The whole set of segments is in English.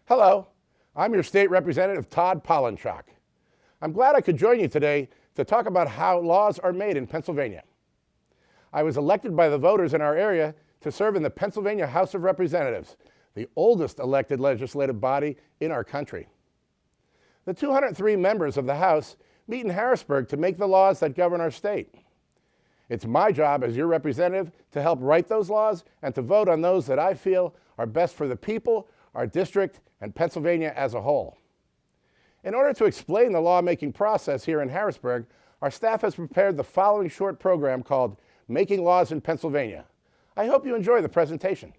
Hello, I'm your state representative, Todd Polinchock. I'm glad I could join you today to talk about how laws are made in Pennsylvania. I was elected by the voters in our area to serve in the Pennsylvania House of Representatives, the oldest elected legislative body in our country. The 203 members of the House meet in Harrisburg to make the laws that govern our state. It's my job as your representative to help write those laws and to vote on those that I feel are best for the people, our district, and Pennsylvania as a whole. In order to explain the lawmaking process here in Harrisburg, our staff has prepared the following short program called Making Laws in Pennsylvania. I hope you enjoy the presentation.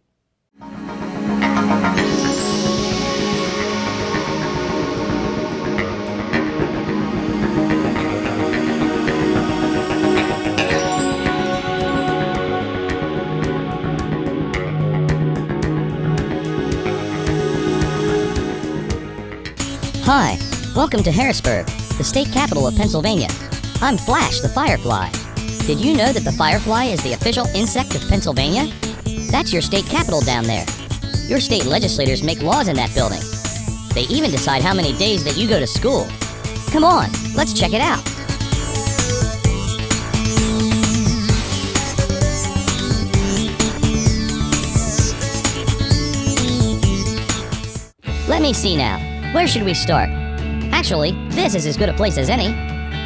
Hi, welcome to Harrisburg, the state capital of Pennsylvania. I'm Flash, the Firefly. Did you know that the firefly is the official insect of Pennsylvania? That's your state capital down there. Your state legislators make laws in that building. They even decide how many days that you go to school. Come on, let's check it out. Let me see now. Where should we start? Actually, this is as good a place as any.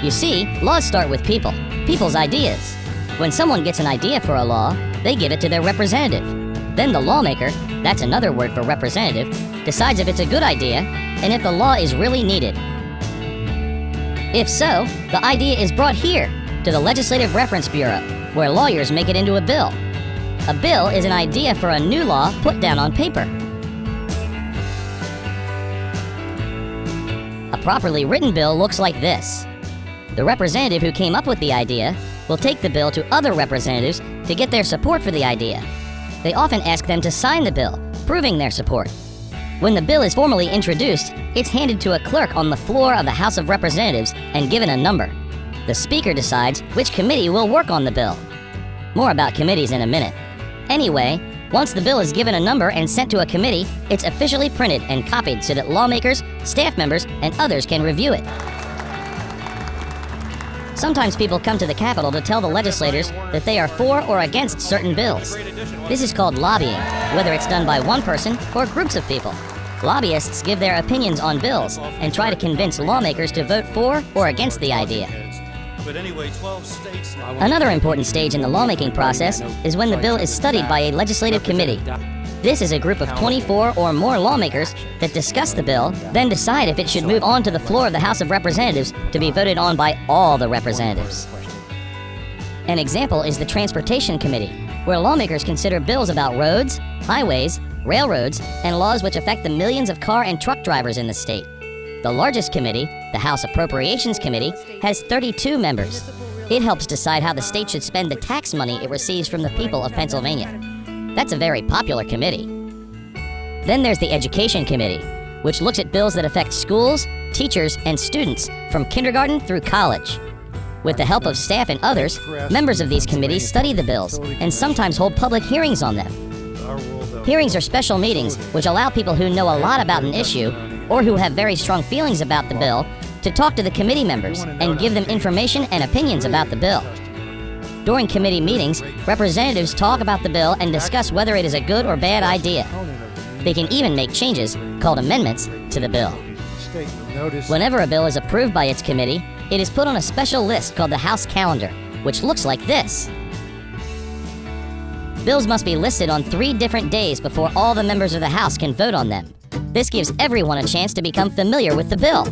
You see, laws start with people, people's ideas. When someone gets an idea for a law, they give it to their representative. Then the lawmaker, that's another word for representative, decides if it's a good idea and if the law is really needed. If so, the idea is brought here to the Legislative Reference Bureau, where lawyers make it into a bill. A bill is an idea for a new law put down on paper. A properly written bill looks like this. The representative who came up with the idea will take the bill to other representatives to get their support for the idea. They often ask them to sign the bill, proving their support. When the bill is formally introduced, it's handed to a clerk on the floor of the House of Representatives and given a number. The Speaker decides which committee will work on the bill. More about committees in a minute. Anyway, once the bill is given a number and sent to a committee, it's officially printed and copied so that lawmakers, staff members, and others can review it. Sometimes people come to the Capitol to tell the legislators that they are for or against certain bills. This is called lobbying, whether it's done by one person or groups of people. Lobbyists give their opinions on bills and try to convince lawmakers to vote for or against the idea. Another important stage in the lawmaking process is when the bill is studied by a legislative committee. This is a group of 24 or more lawmakers that discuss the bill, then decide if it should move on to the floor of the House of Representatives to be voted on by all the representatives. An example is the Transportation Committee, where lawmakers consider bills about roads, highways, railroads, and laws which affect the millions of car and truck drivers in the state. The largest committee, the House Appropriations Committee, has 32 members. It helps decide how the state should spend the tax money it receives from the people of Pennsylvania. That's a very popular committee. Then there's the Education Committee, which looks at bills that affect schools, teachers, and students from kindergarten through college. With the help of staff and others, members of these committees study the bills and sometimes hold public hearings on them. Hearings are special meetings which allow people who know a lot about an issue or who have very strong feelings about the bill to talk to the committee members and give them information and opinions about the bill. During committee meetings, representatives talk about the bill and discuss whether it is a good or bad idea. They can even make changes, called amendments, to the bill. Whenever a bill is approved by its committee, it is put on a special list called the House Calendar, which looks like this. Bills must be listed on 3 different days before all the members of the House can vote on them. This gives everyone a chance to become familiar with the bill.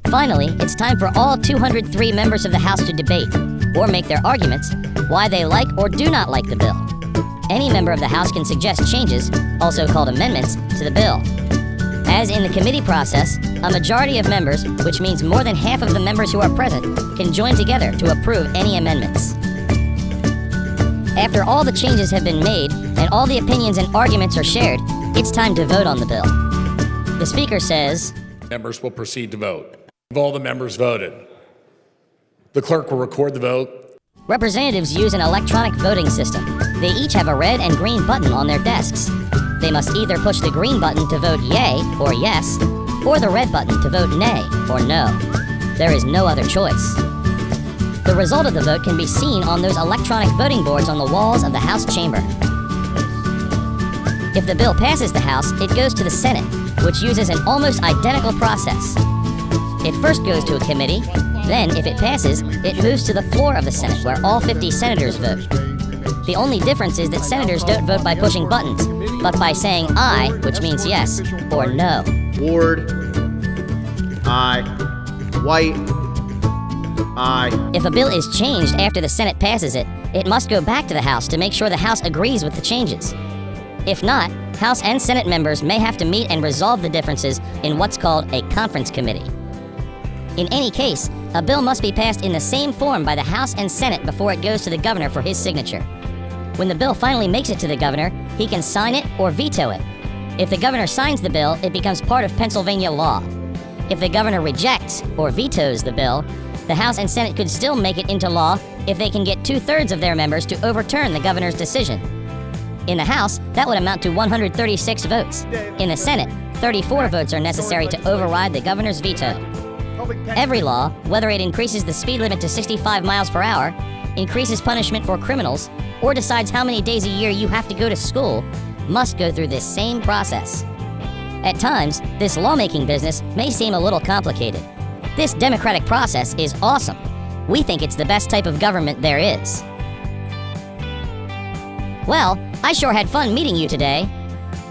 Finally, it's time for all 203 members of the House to debate, or make their arguments, why they like or do not like the bill. Any member of the House can suggest changes, also called amendments, to the bill. As in the committee process, a majority of members, which means more than half of the members who are present, can join together to approve any amendments. After all the changes have been made and all the opinions and arguments are shared, it's time to vote on the bill. The Speaker says, "Members will proceed to vote. Have all the members voted? The clerk will record the vote." Representatives use an electronic voting system. They each have a red and green button on their desks. They must either push the green button to vote yay or yes, or the red button to vote nay or no. There is no other choice. The result of the vote can be seen on those electronic voting boards on the walls of the House chamber. If the bill passes the House, it goes to the Senate, which uses an almost identical process. It first goes to a committee, then, if it passes, it moves to the floor of the Senate, where all 50 senators vote. The only difference is that senators don't vote by pushing buttons, but by saying aye, which means yes, or no. Ward, aye. White, aye. If a bill is changed after the Senate passes it, it must go back to the House to make sure the House agrees with the changes. If not, House and Senate members may have to meet and resolve the differences in what's called a conference committee. In any case, a bill must be passed in the same form by the House and Senate before it goes to the governor for his signature. When the bill finally makes it to the governor, he can sign it or veto it. If the governor signs the bill, it becomes part of Pennsylvania law. If the governor rejects or vetoes the bill, the House and Senate could still make it into law if they can get 2/3 of their members to overturn the governor's decision. In the House, that would amount to 136 votes. In the Senate, 34 votes are necessary to override the governor's veto. Every law, whether it increases the speed limit to 65 miles per hour, increases punishment for criminals, or decides how many days a year you have to go to school, must go through this same process. At times, this lawmaking business may seem a little complicated. This democratic process is awesome. We think it's the best type of government there is. Well, I sure had fun meeting you today.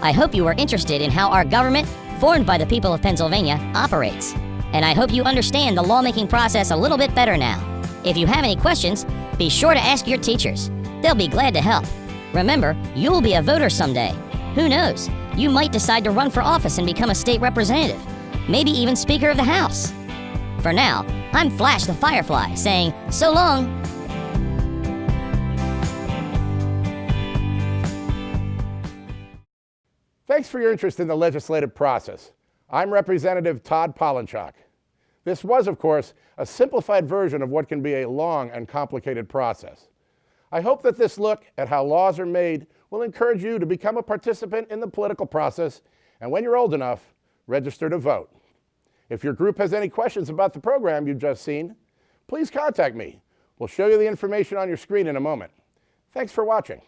I hope you were interested in how our government, formed by the people of Pennsylvania, operates. And I hope you understand the lawmaking process a little bit better now. If you have any questions, be sure to ask your teachers. They'll be glad to help. Remember, you'll be a voter someday. Who knows? You might decide to run for office and become a state representative, maybe even Speaker of the House. For now, I'm Flash the Firefly saying, so long. Thanks for your interest in the legislative process. I'm Representative Todd Polinchock. This was, of course, a simplified version of what can be a long and complicated process. I hope that this look at how laws are made will encourage you to become a participant in the political process, and when you're old enough, register to vote. If your group has any questions about the program you've just seen, please contact me. We'll show you the information on your screen in a moment. Thanks for watching.